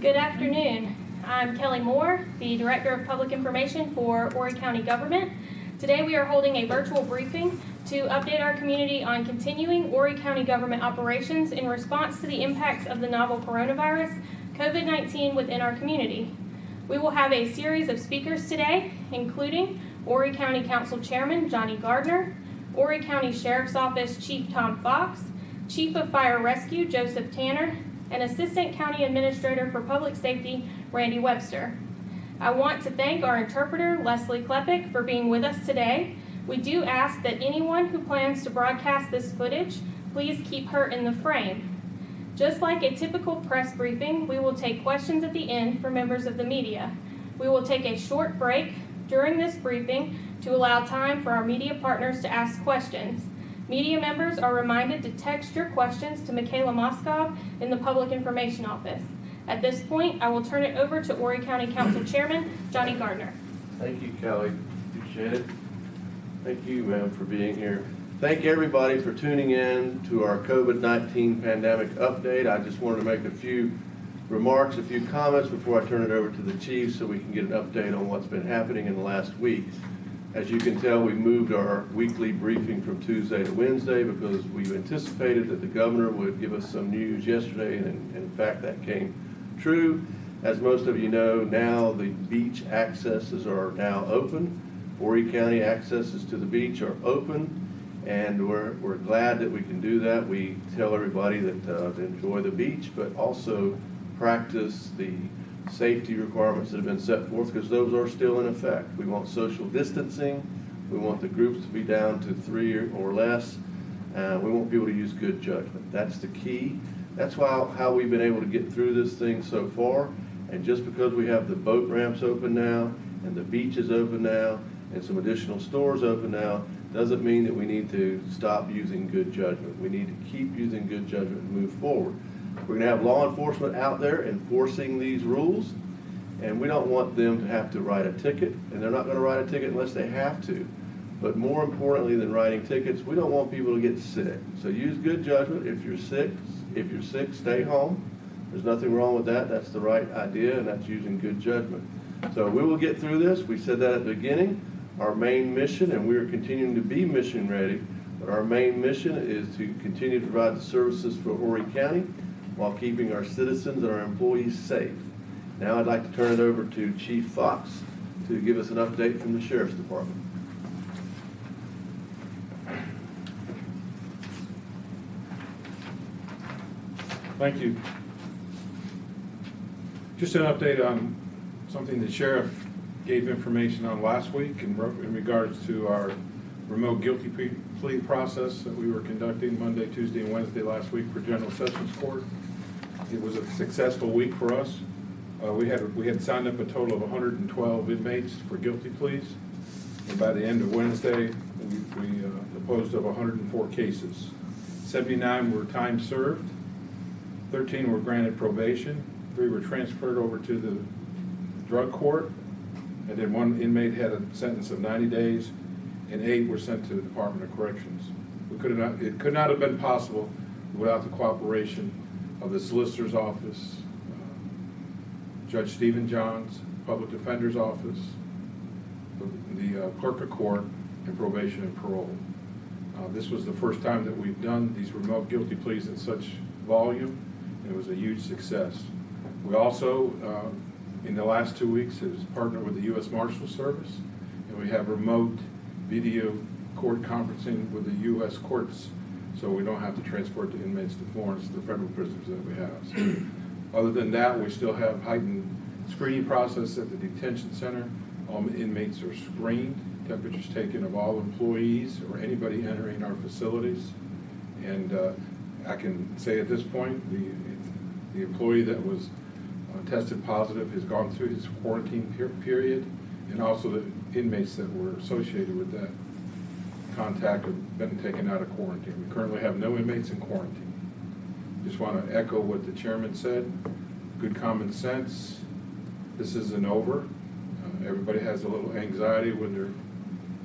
Good afternoon. I'm Kelly Moore, the Director of Public Information for Horry County Government. Today we are holding a virtual briefing to update our community on continuing Horry County Government operations in response to the impacts of the novel coronavirus, COVID-19, within our community. We will have a series of speakers today, including Horry County Council Chairman Johnny Gardner, Horry County Sheriff's Office Chief Tom Fox, Chief of Fire Rescue Joseph Tanner, and Assistant County Administrator for Public Safety Randy Webster. I want to thank our interpreter Leslie Klepek for being with us today. We do ask that anyone who plans to broadcast this footage, please keep her in the frame. Just like a typical press briefing, we will take questions at the end for members of the media. We will take a short break during this briefing to allow time for our media partners to ask questions. Media members are reminded to text your questions to Michaela Moskov in the Public Information Office. At this point, I will turn it over to Horry County Council Chairman Johnny Gardner. Thank you, Kelly. Appreciate it. Thank you, ma'am, for being here. Thank everybody for tuning in to our COVID-19 pandemic update. I just wanted to make a few remarks, a few comments before I turn it over to the chief so we can get an update on what's been happening in the last week. As you can tell, we moved our weekly briefing from Tuesday to Wednesday because we anticipated that the governor would give us some news yesterday, and in fact that came true. As most of you know, now the beach accesses are now open. Horry County accesses to the beach are open, and we're glad that we can do that. We tell everybody that to enjoy the beach, but also practice the safety requirements that have been set forth, because those are still in effect. We want social distancing. We want the groups to be down to 3 or less. We want people to use good judgment. That's the key. That's how we've been able to get through this thing so far. And just because we have the boat ramps open now and the beaches open now and some additional stores open now doesn't mean that we need to stop using good judgment. We need to keep using good judgment and move forward. We're going to have law enforcement out there enforcing these rules, and we don't want them to have to write a ticket, and they're not going to write a ticket unless they have to. But more importantly than writing tickets, we don't want people to get sick. So use good judgment. If you're sick, stay home. There's nothing wrong with that. That's the right idea, and that's using good judgment. So we will get through this. We said that at the beginning. Our main mission, and we are continuing to be mission ready, but our main mission is to continue to provide the services for Horry County while keeping our citizens and our employees safe. Now I'd like to turn it over to Chief Fox to give us an update from the Sheriff's Department. Thank you. Just an update on something the Sheriff gave information on last week in regards to our remote guilty plea process that we were conducting Monday, Tuesday, and Wednesday last week for General Sessions Court. It was a successful week for us. We had signed up a total of 112 inmates for guilty pleas, and by the end of Wednesday, we disposed of 104 cases. 79 were time served, 13 were granted probation, 3 were transferred over to the drug court, and then 1 inmate had a sentence of 90 days, and 8 were sent to the Department of Corrections. It could not have been possible without the cooperation of the Solicitor's Office, Judge Stephen Johns, Public Defender's Office, the Clerk of Court, and Probation and Parole. This was the first time that we've done these remote guilty pleas in such volume, and it was a huge success. We also, in the last 2 weeks, has partnered with the U.S. Marshal Service, and we have remote video court conferencing with the U.S. courts, so we don't have to transport the inmates to Florence, the federal prisoners that we have. So, other than that, we still have heightened screening process at the detention center. All inmates are screened, temperatures taken of all employees or anybody entering our facilities. And I can say at this point, the employee that was tested positive has gone through his quarantine period, and also the inmates that were associated with that contact have been taken out of quarantine. We currently have no inmates in quarantine. Just want to echo what the chairman said. Good common sense. This isn't over. Everybody has a little anxiety when they're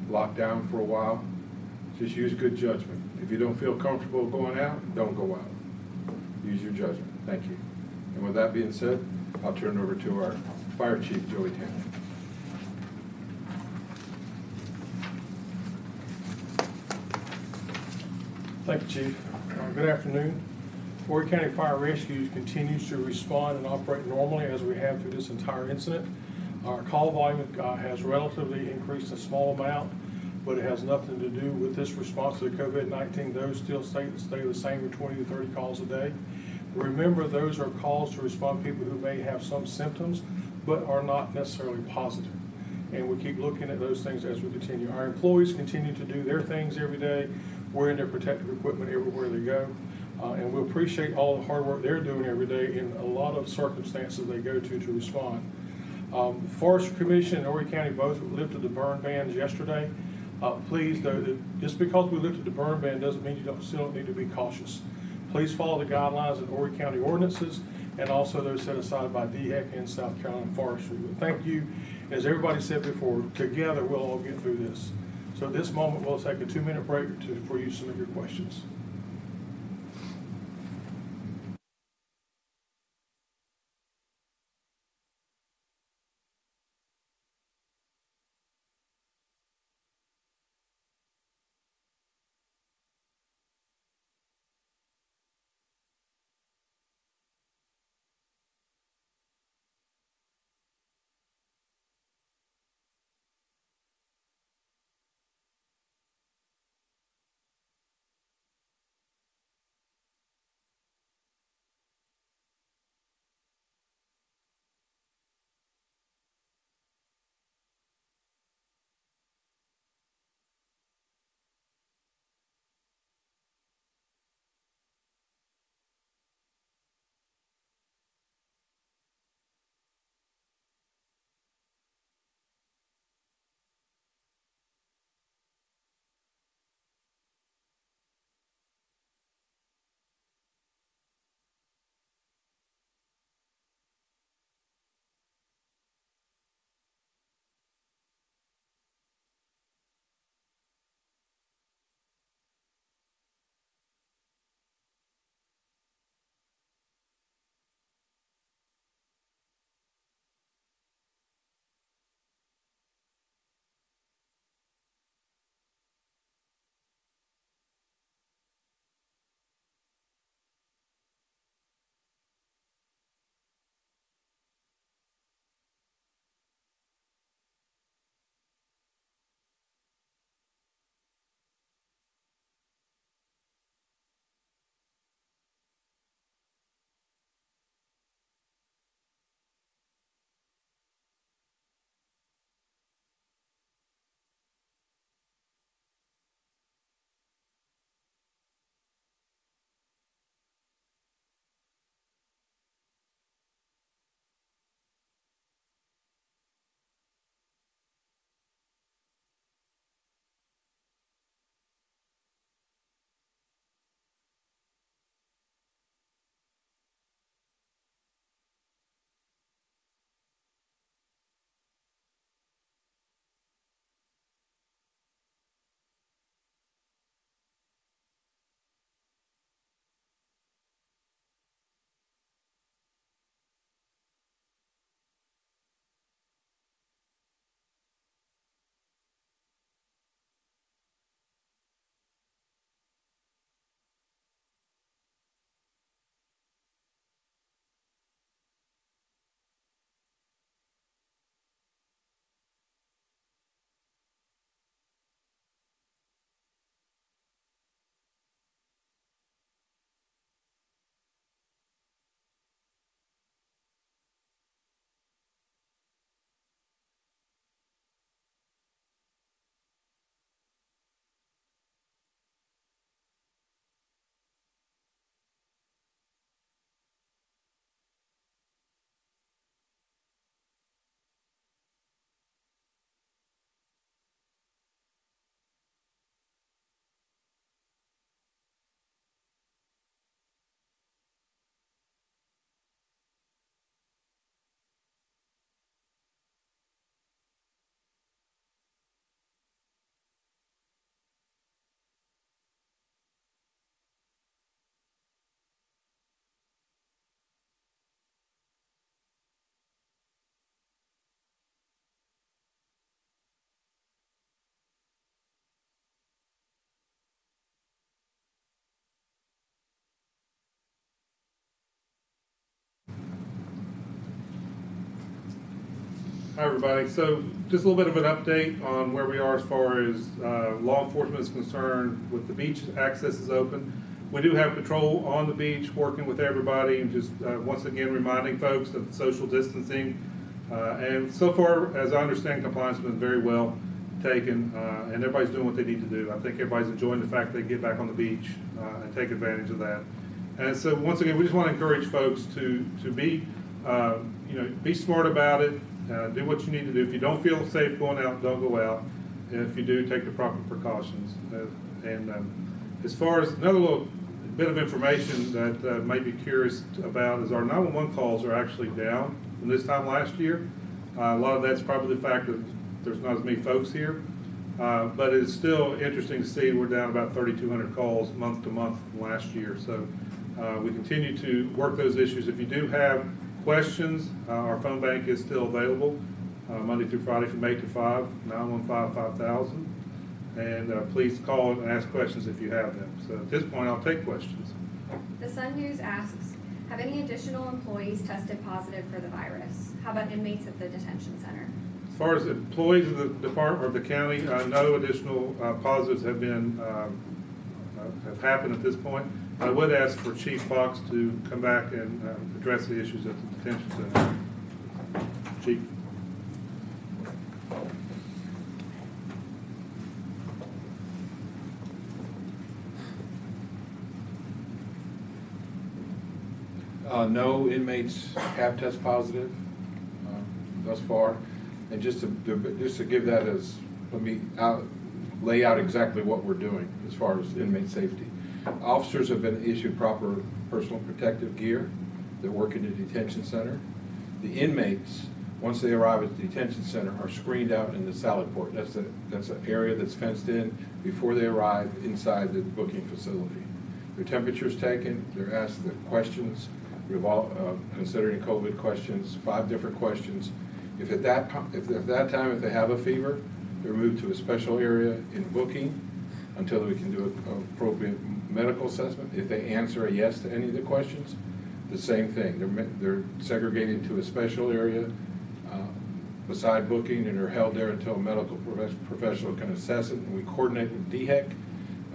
locked down for a while. Just use good judgment. If you don't feel comfortable going out, don't go out. Use your judgment. Thank you. And with that being said, I'll turn it over to our Fire Chief, Joey Tanner. Thank you, Chief. Good afternoon. Horry County Fire Rescue continues to respond and operate normally as we have through this entire incident. Our call volume has relatively increased a small amount, but it has nothing to do with this response to the COVID-19. Those still stay the same at 20 to 30 calls a day. Remember, those are calls to respond to people who may have some symptoms, but are not necessarily positive. And we keep looking at those things as we continue. Our employees continue to do their things every day, wearing their protective equipment everywhere they go. And we appreciate all the hard work they're doing every day in a lot of circumstances they go to respond. The Forestry Commission and Horry County both lifted the burn bans yesterday. Please, though, just because we lifted the burn ban doesn't mean you still don't need to be cautious. Please follow the guidelines of Horry County ordinances and also those set aside by DHEC and South Carolina Forestry. But thank you. As everybody said before, together we'll all get through this. So at this moment, we'll take a 2-minute break for you to submit your questions. Hi, everybody. So just a little bit of an update on where we are as far as law enforcement is concerned. With the beach access is open, we do have patrol on the beach working with everybody, and just once again reminding folks of social distancing. And so far, as I understand, compliance has been very well taken, and everybody's doing what they need to do. I think everybody's enjoying the fact they get back on the beach and take advantage of that. And so once again, we just want to encourage folks to be, be smart about it. Do what you need to do. If you don't feel safe going out, don't go out. And if you do, take the proper precautions. As far as another little bit of information that might be curious about is our 911 calls are actually down from this time last year. A lot of that's probably the fact that there's not as many folks here. But it's still interesting to see we're down about 3,200 calls month to month from last year. So we continue to work those issues. If you do have questions, our phone bank is still available Monday through Friday from 8 to 5, 915-5000. And please call and ask questions if you have them. So at this point, I'll take questions. The Sun News asks, have any additional employees tested positive for the virus? How about inmates at the detention center? As far as employees of the department or the county, no additional positives have been have happened at this point. I would ask for Chief Fox to come back and address the issues at the detention center. Chief. No inmates have tested positive thus far, and just to give that as, let me lay out exactly what we're doing as far as inmate safety. Officers have been issued proper personal protective gear. They're working in the detention center. The inmates, once they arrive at the detention center, are screened out in the salad port. That's an area that's fenced in before they arrive inside the booking facility. Their temperature's taken. They're asked the questions, considering COVID questions, 5 different questions. If at that time, if they have a fever, they're moved to a special area in booking until we can do an appropriate medical assessment. If they answer a yes to any of the questions, the same thing. They're segregated to a special area beside booking, and are held there until a medical professional can assess it. And we coordinate with DHEC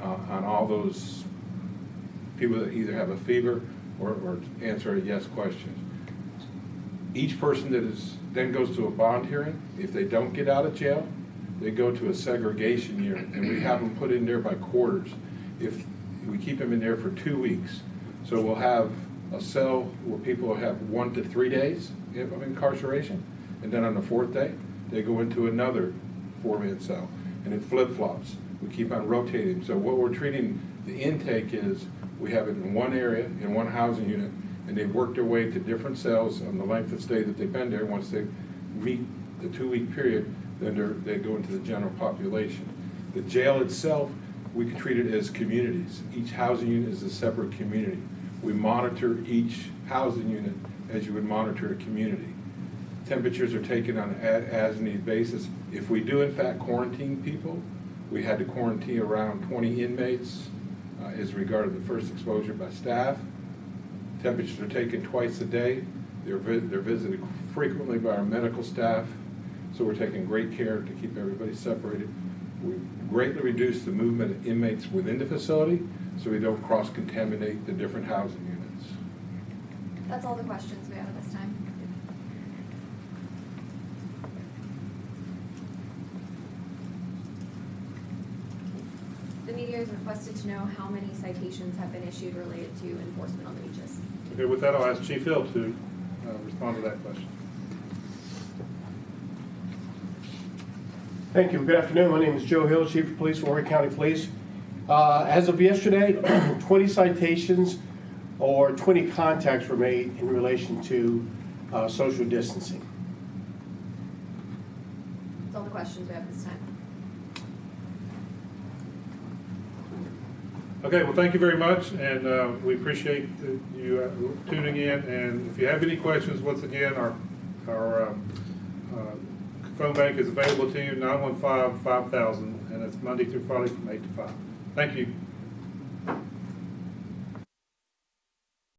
on all those people that either have a fever or answer a yes question. Each person then goes to a bond hearing. If they don't get out of jail, they go to a segregation unit, and we have them put in there by quarters. If we keep them in there for 2 weeks, so we'll have a cell where people will have 1 to 3 days of incarceration, and then on the 4th day, they go into another 4-man cell, and it flip-flops. We keep on rotating. So what we're treating the intake is, we have it in one area, in one housing unit, and they work their way to different cells on the length of stay that they've been there. Once they meet the 2-week period, then they go into the general population. The jail itself, we can treat it as communities. Each housing unit is a separate community. We monitor each housing unit as you would monitor a community. Temperatures are taken on an as-need basis. If we do in fact quarantine people, we had to quarantine around 20 inmates as regarded the first exposure by staff. Temperatures are taken twice a day. They're visited frequently by our medical staff. So we're taking great care to keep everybody separated. We've greatly reduced the movement of inmates within the facility so we don't cross-contaminate the different housing units. That's all the questions we have at this time. The media is requested to know how many citations have been issued related to enforcement on the beaches. Okay, with that, I'll ask Chief Hill to respond to that question. Thank you. Good afternoon. My name is Joe Hill, Chief of Police for Horry County Police. As of yesterday, 20 citations or 20 contacts were made in relation to social distancing. That's all the questions we have this time. Okay, well, thank you very much, and we appreciate you tuning in. And if you have any questions, once again, our phone bank is available to you, 915-5000, and it's Monday through Friday from 8 to 5. Thank you.